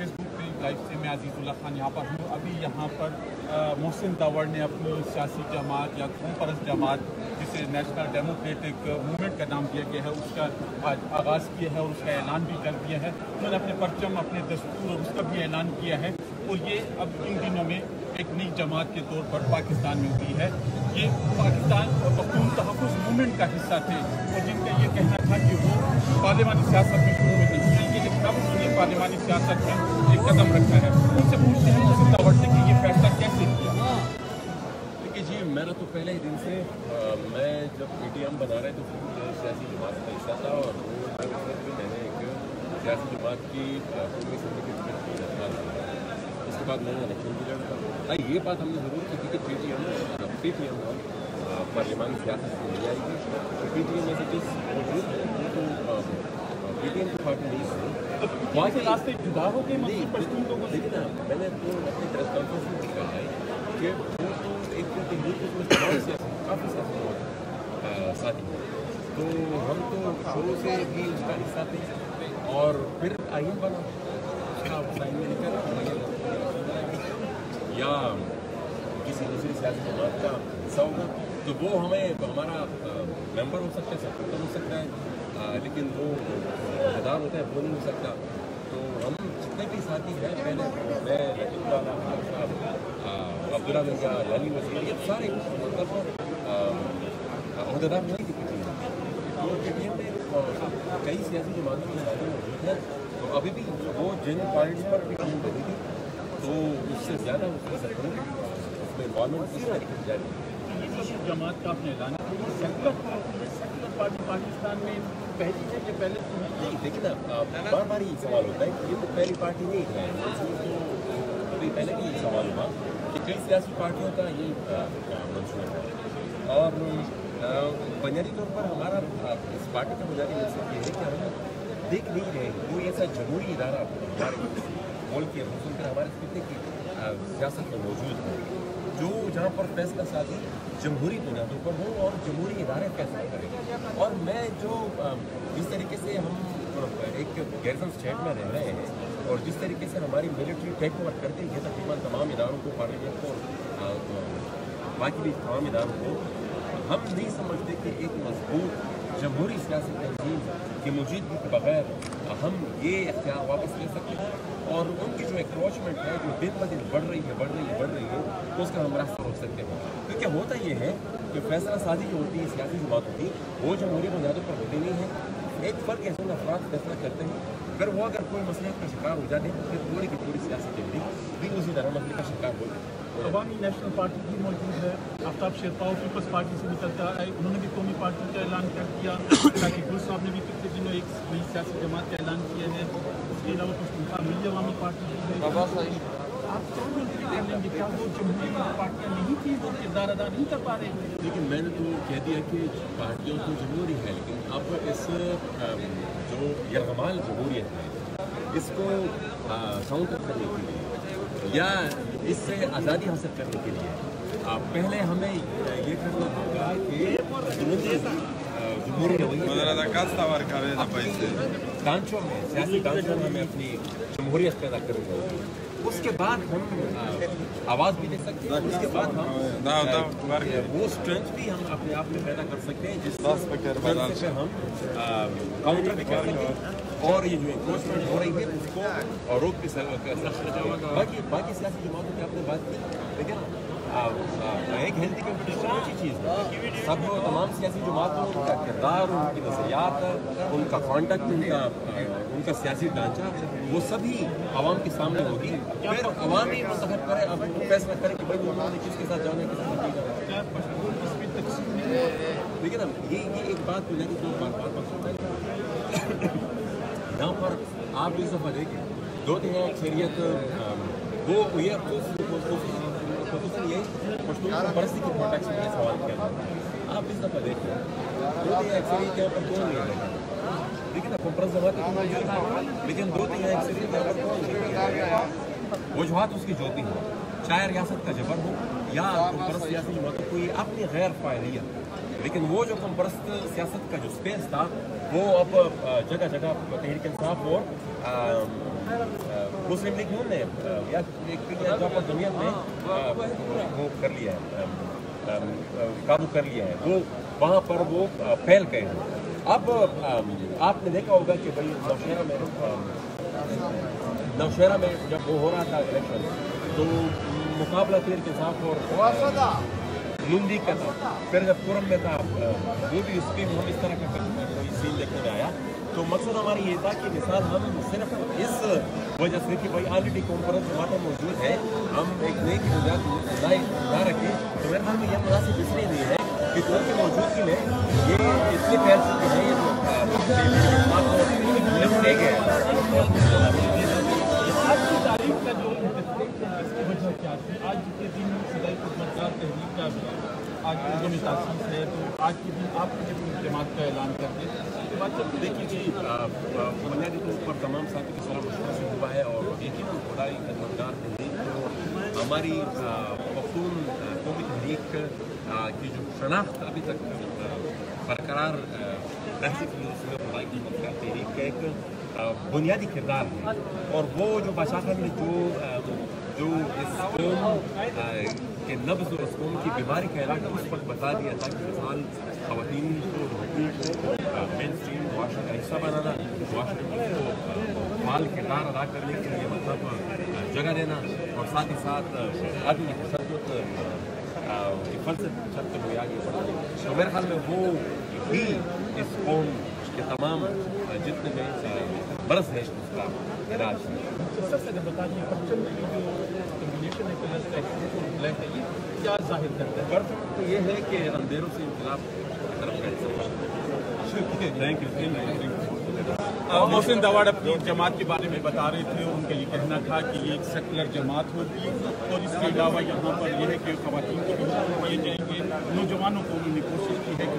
Face book पे live से मैं अजीज़ुल्लाह खान यहाँ पर हूँ। अभी यहाँ पर मोहसिन दावर ने अपनी सियासी जमात या कौम परस्त जमात जिसे नेशनल डेमोक्रेटिक मूवमेंट का नाम दिया गया है उसका आज आगाज़ किया है और उसका ऐलान भी कर दिया है। उन्होंने अपने परचम, अपने दस्तूर और उसका भी ऐलान किया है और ये अब इन दिनों में एक नई जमात के तौर पर पाकिस्तान में हुई है। ये पाकिस्तान और पख्तून तहफ़्फ़ुज़ मूवमेंट का हिस्सा थे और जिनका ये कहना था कि वो पार्लिमानी सियासत में शुरू में नहीं आएंगे, लेकिन अब उन्होंने पार्लिमानी सियासत में एक कदम रखा है। उनसे पूछते हैं मोहसिन दावर से कि ये फैसला कैसे किया। देखिए जी, मेरा तो पहले ही दिन से मैं जब PTM बना रहे तो सियासी जमात का हिस्सा था और वो मैंने एक सियासी जमात की कौमी असम्बली की टिकट की दरख्वास्त दी। उसके बाद मैंने इलेक्शन भी लड़ा। ये बात हमने ज़रूर की थी कि PTM पार्लिमानी सियासत में नहीं आएगी। PTM में से जिस मौजूद है वो तो PTM की पार्टी नहीं है। वहाँ से रास्ते जुदा हो गए नहीं पश्चिम लोगों से। देखिए ना, मैंने तो अपनी प्रेस कॉन्फ्रेंस में कहा है कि वो तो एक तमाम सियासी काफ़ी सियासी साथी हैं, तो हम तो शुरू से भी उसका हिस्सा थे और फिर आइन बना उसका साइन में लेकर या किसी दूसरी सियासी जमात का हिस्सा होगा तो वो हमें हमारा मेंबर हो सकता है, सपोर्टर हो सकता है, लेकिन वो हिस्सेदार होता है वो नहीं हो सकता। तो हम जितने भी साथी हैं, पहले मैं अब्दुल्ला मिर्जा, लाली वज़ीर, ये सारे मतलब अहदेदार नहीं थे PTM। तो PTM में कई सियासी जमातों के साथी मौजूद हैं, तो अभी भी वो जिन पॉइंट्स पर PTM बनी थी तो उससे ज़्यादा उसकी सपोर्ट उसमें इन्वॉल्वमेंट इस तरीके से जारी जमात का आपने ऐलान किया। सेक्युलर पार्टी पाकिस्तान में पहली है कि पहले नहीं। देखिए ना, बार बार ये सवाल होता है कि ये तो पहली पार्टी नहीं है। तो अभी पहले भी ये सवाल हुआ कि कई सियासी पार्टियों का ये मंशूर है और बुनियादी तौर पर हमारा इस पार्टी का बुनियादी मकसद ये है कि हम देख नहीं रहे कोई ऐसा जमहूरी इदारा हमारे मुल्क के सुनकर हमारे खिते की सियासत में मौजूद है जो जहाँ पर फैसला साजी जमहूरी बुनियादों पर हो और जमहूरी इदारे फैसला करें। और मैं जो जिस तरीके से हम एक गैरसन स्टेट में रह रहे हैं और जिस तरीके से हमारी मिलिट्री टेक ओवर करती है तकरीबन तमाम इदारों को, पार्लियामेंट को, बाकी भी तमाम इदारों को, हम नहीं समझते कि एक मजबूत जमहूरी सियासी तंजीम की मौजूदगी के बगैर हम ये इख्तियार वापस ले सकते हैं और उनकी जो एक्रोचमेंट है जो दिन ब दिन बढ़ रही है तो उसका हम रास्ता रोक सकते हैं। क्योंकि होता ये है कि फैसला साजी जो होती है सियासी जमात होती है वो जमहूरी बुनियादों पर होती नहीं है। एक फ़र्क ऐसे अफराद फैसला करते हैं, अगर कोई मसले का शिकार हो जाते हैं तो फिर पूरी की पूरी सियासी जमहूरी भी उसी तरह मसले का शिकार हो जाती है। अवामी नेशनल पार्टी भी मौजूद है, आफ्ताब शेरपाव पीपल्स पार्टी से निकलता है, उन्होंने भी कौमी पार्टी का ऐलान कर दिया। ताकि गुल साहब ने भी पिछले दिनों एक नई सियासी जमात का ऐलान किया है। उसके अलावा पश्तूनख्वा मिली अवामी पार्टी भी है। आप कौन कर लेंगे? क्या वो जमहूरी पार्टियाँ नहीं थी, वो किरदार अदा नहीं कर पा रहे? लेकिन मैंने तो कह दिया कि पार्टियों तो जमहूरी है, लेकिन अब इस जो यरगमाल जमहूरियत है इसको काउंटर करने के लिए या इससे आज़ादी हासिल करने के लिए पहले हमें ये करना होगा कि ढांचों में सियासी ढांचों में हमें अपनी जमहूरियत पैदा करनी होगी। उसके बाद हम आवाज़ भी दे सकते हैं, उसके बाद हम वो स्ट्रेंथ भी हम अपने आप में पैदा कर सकते हैं जिस से हम काउंटर भी कर सकते हैं और ये जो एनक्रोचमेंट हो रही है उसको रोक भी सकते। बाकी सियासी जमातों की आपने बात की, लेकिन एक हेल्दी कंपटीशन अच्छी चीज़ है। सब तमाम सियासी जमातों उनका किरदार, उनकी नज़रियात, उनका कॉन्टेक्ट, उनका सियासी ढांचा वो सभी आवाम के सामने होगी। फिर आवाम ही मुंतखब करे, अब फैसला करे कि भाई उन्होंने किसके साथ जाना है, किसके साथ नहीं जाना। देखिए ना, ये एक बात तो नहीं जो बार यहाँ पर आप इस दफ़ा देखिए 2/3 अक्सरियत वो ये ये पश्तून परस्ती के कॉन्टेक्स्ट में सवाल किया जाता है। आप इस दफ़ा देखिए 2/3 अक्सरियत यहाँ पर कौन नहीं रहेगा। देखिए ना, कॉम्प्रेस जमात तो लेकिन 2/3 अक्सरियत यहाँ पर कौन नहीं रहेगा। वजूहात उसकी जो भी हो, चाहे रियासत का जबर हो या कॉम्प्रेस सियासी जमातों को ये अपनी गैर फायलियत, लेकिन वो जो कॉम्प्रेस सियासत का जो स्पेस था वो अब जगह जगह तहरीक इंसाफ और मुस्लिम लीग नून ने या जहाँ पर जमीयत ने वो कर लिया है, काबू कर लिया है, वो वहाँ पर वो फैल गए हैं। अब आपने देखा होगा कि भाई नौशहरा में जब वो हो रहा था इलेक्शन, तो मुकाबला तहरीक इंसाफ और लुंदी का था। फिर जब कुरम में था वो भी उसके हम इस तरह का कोई सीन देखने में आया। तो मकसद हमारी ये था कि मिसाल हम सिर्फ इस वजह से कि भाई ऑलरेडी कॉन्फ्रेंस जमातें मौजूद है, हम एक नई की बुनियाद ना रखें, तो मेरे ख्याल में यह मुनासिब इसलिए नहीं है कि उनकी मौजूदगी में ये इसलिए फैल चुके हैं, ये जो ले गए आज की तारीख का जो इसकी वजह क्या थी? आज के दिन सदाई खिदमतगार तहरीक का भी आज उर्दू में तासीस है, तो आज के दिन आपने जब जमात का ऐलान कर दिया उसके बाद जब देखिए जी, बुनियादी तौर पर तमाम साथी की सलाह मशवरा से हुआ है और यकीनन खुदाई खिदमतगार तहरीक तो हमारी पख्तून कौमी तहरीक की जो शनाख्त अभी तक बरकरार रहती थी, उसमें खुदाई खिदमतगार तहरीक का एक बुनियादी किरदार है। और वो जो बादशाह ने जो इस कौम के नब्ज़ और इस कौम की बीमारी का इलाज उस वक्त बता दिया था कि मिसाल ख़वातीन को मेन स्ट्रीम मुआशरे का हिस्सा बनाना, मुआशरे को माल किरदार अदा करने के लिए मतलब जगह देना, और साथ ही साथ आदमी तशद्दुद की फलसफी छत पे आगे बढ़ाना। तो मेरे ख्याल में वो ही इस कौम के तमाम जितने भी बरस है उसका इलाज है। सबसे अगर बता दीजिए परचम की जो कम्बिनेशन है कलर्स का ब्लैक है, ये क्या जाहिर करता है? परचम तो ये है कि अंधेरों से इनकलाब की तरफ का हिस्सा। Thank you. मोहसिन दावड़ अपनी जमात के बारे में बता रहे थे, उनका ये कहना था कि ये एक सेकुलर जमात होगी और इसके अलावा यहाँ पर यह है कि ख़वातीन को भी दिए जाएंगे। नौजवानों को उन्होंने कोशिश की है कि